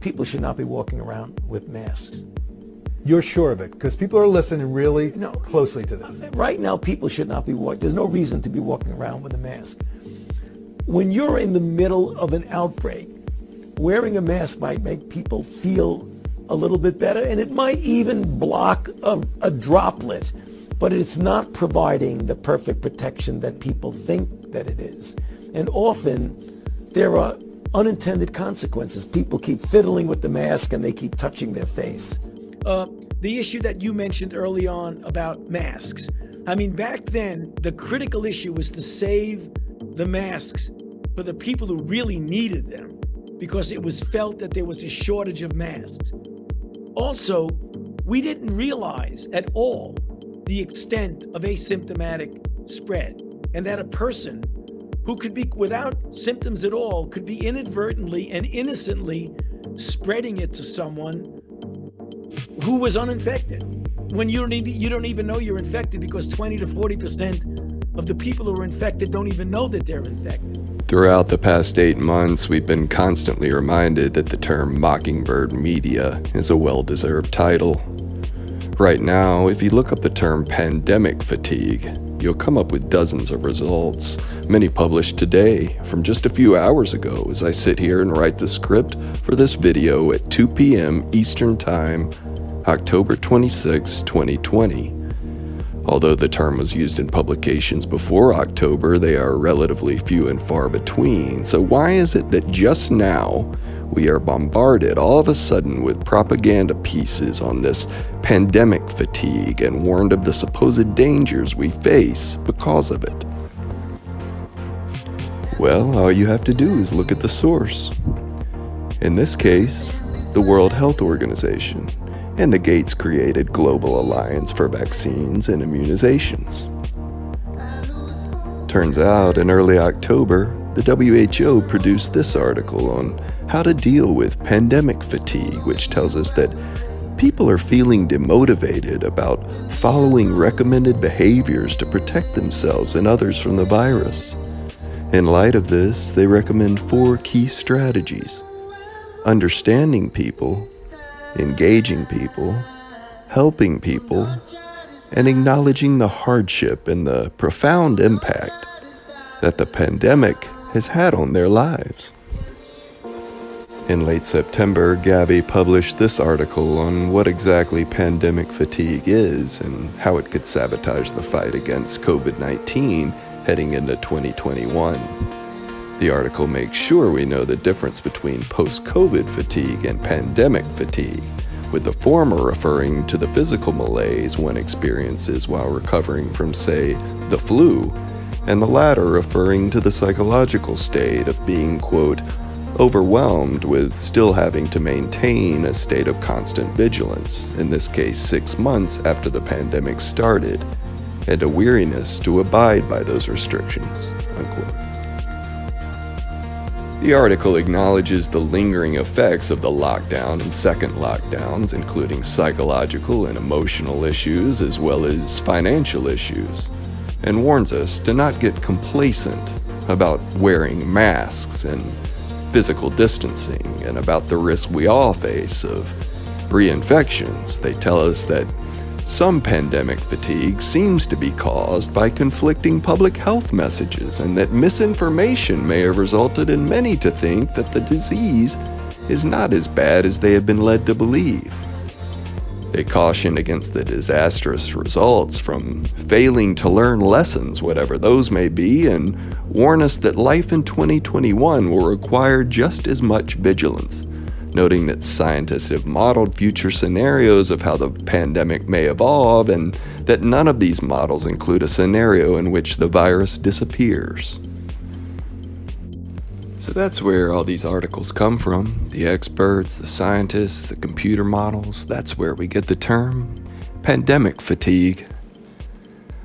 people should not be walking around with masks. You're sure of it? Because people are listening really closely to this. Right now, people should not be walking. There's no reason to be walking around with a mask. When you're in the middle of an outbreak, wearing a mask might make people feel a little bit better, and it might even block a droplet, but it's not providing the perfect protection that people think that it is. And often, there are unintended consequences. People keep fiddling with the mask and they keep touching their face. The issue that you mentioned early on about masks. I mean, back then, the critical issue was to save the masks for the people who really needed them, because it was felt that there was a shortage of masks. Also, we didn't realize at all the extent of asymptomatic spread, and that a person who could be without symptoms at all could be inadvertently and innocently spreading it to someone who was uninfected, when you don't even know you're infected, because 20 to 40% of the people who are infected don't even know that they're infected. Throughout the past 8 months, we've been constantly reminded that the term mockingbird media is a well-deserved title. Right now, if you look up the term pandemic fatigue, you'll come up with dozens of results, many published today from just a few hours ago as I sit here and write the script for this video at 2 p.m. Eastern Time, October 26, 2020. Although the term was used in publications before October, they are relatively few and far between. So why is it that just now we are bombarded all of a sudden with propaganda pieces on this pandemic fatigue and warned of the supposed dangers we face because of it? Well, all you have to do is look at the source. In this case, the World Health Organization and the Gates-created Global Alliance for Vaccines and Immunizations. Turns out, in early October, the WHO produced this article on how to deal with pandemic fatigue, which tells us that people are feeling demotivated about following recommended behaviors to protect themselves and others from the virus. In light of this, they recommend 4 key strategies: understanding people, engaging people, helping people, and acknowledging the hardship and the profound impact that the pandemic has had on their lives. In late September, Gavi published this article on what exactly pandemic fatigue is and how it could sabotage the fight against COVID-19 heading into 2021. The article makes sure we know the difference between post-COVID fatigue and pandemic fatigue, with the former referring to the physical malaise one experiences while recovering from, say, the flu, and the latter referring to the psychological state of being, quote, overwhelmed with still having to maintain a state of constant vigilance, in this case 6 months after the pandemic started, and a weariness to abide by those restrictions, unquote. The article acknowledges the lingering effects of the lockdown and second lockdowns, including psychological and emotional issues as well as financial issues, and warns us to not get complacent about wearing masks and physical distancing and about the risk we all face of reinfections. They tell us that some pandemic fatigue seems to be caused by conflicting public health messages, and that misinformation may have resulted in many to think that the disease is not as bad as they have been led to believe. They caution against the disastrous results from failing to learn lessons, whatever those may be, and warn us that life in 2021 will require just as much vigilance, noting that scientists have modeled future scenarios of how the pandemic may evolve, and that none of these models include a scenario in which the virus disappears. So that's where all these articles come from. The experts, the scientists, the computer models. That's where we get the term pandemic fatigue.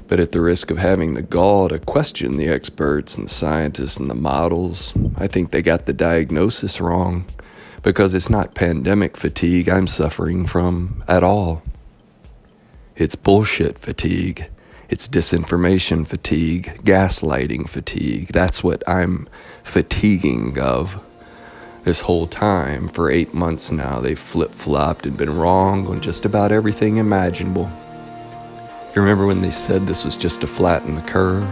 But at the risk of having the gall to question the experts and the scientists and the models, I think they got the diagnosis wrong. Because it's not pandemic fatigue I'm suffering from at all. It's bullshit fatigue. It's disinformation fatigue, gaslighting fatigue. That's what I'm fatiguing of. This whole time, for 8 months now, they've flip-flopped and been wrong on just about everything imaginable. You remember when they said this was just to flatten the curve?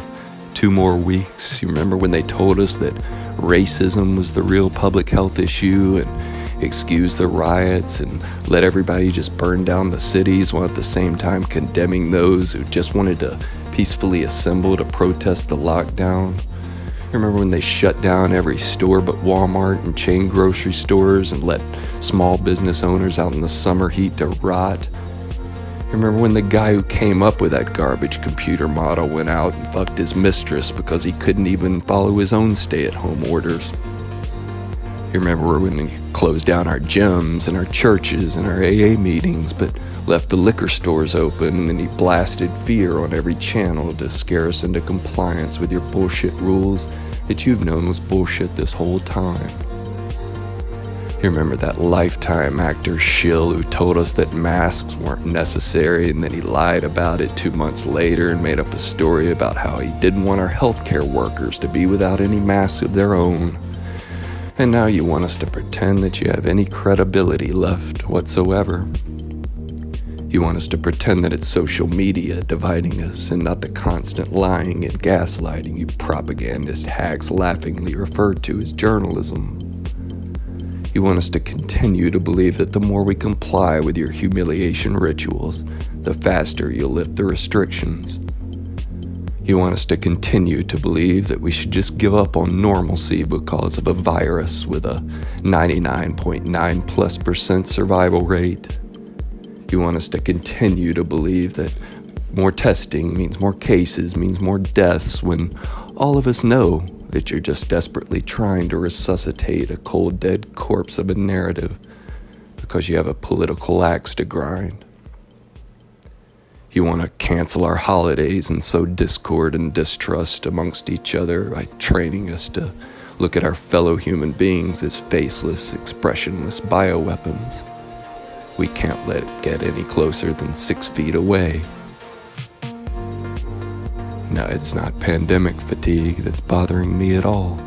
2 more weeks. You remember when they told us that racism was the real public health issue and excused the riots and let everybody just burn down the cities while at the same time condemning those who just wanted to peacefully assemble to protest the lockdown? You remember when they shut down every store but Walmart and chain grocery stores and let small business owners out in the summer heat to rot? You remember when the guy who came up with that garbage computer model went out and fucked his mistress because he couldn't even follow his own stay-at-home orders? You remember when he closed down our gyms and our churches and our AA meetings, but left the liquor stores open, and then he blasted fear on every channel to scare us into compliance with your bullshit rules that you've known was bullshit this whole time? You remember that Lifetime actor shill who told us that masks weren't necessary, and then he lied about it 2 months later and made up a story about how he didn't want our healthcare workers to be without any masks of their own. And now you want us to pretend that you have any credibility left whatsoever. You want us to pretend that it's social media dividing us and not the constant lying and gaslighting you propagandist hacks laughingly refer to as journalism. You want us to continue to believe that the more we comply with your humiliation rituals, the faster you'll lift the restrictions. You want us to continue to believe that we should just give up on normalcy because of a virus with a 99.9+% survival rate. You want us to continue to believe that more testing means more cases, means more deaths, when all of us know that you're just desperately trying to resuscitate a cold, dead corpse of a narrative because you have a political axe to grind. You want to cancel our holidays and sow discord and distrust amongst each other by training us to look at our fellow human beings as faceless, expressionless bioweapons. We can't let it get any closer than 6 feet away. No, it's not pandemic fatigue that's bothering me at all.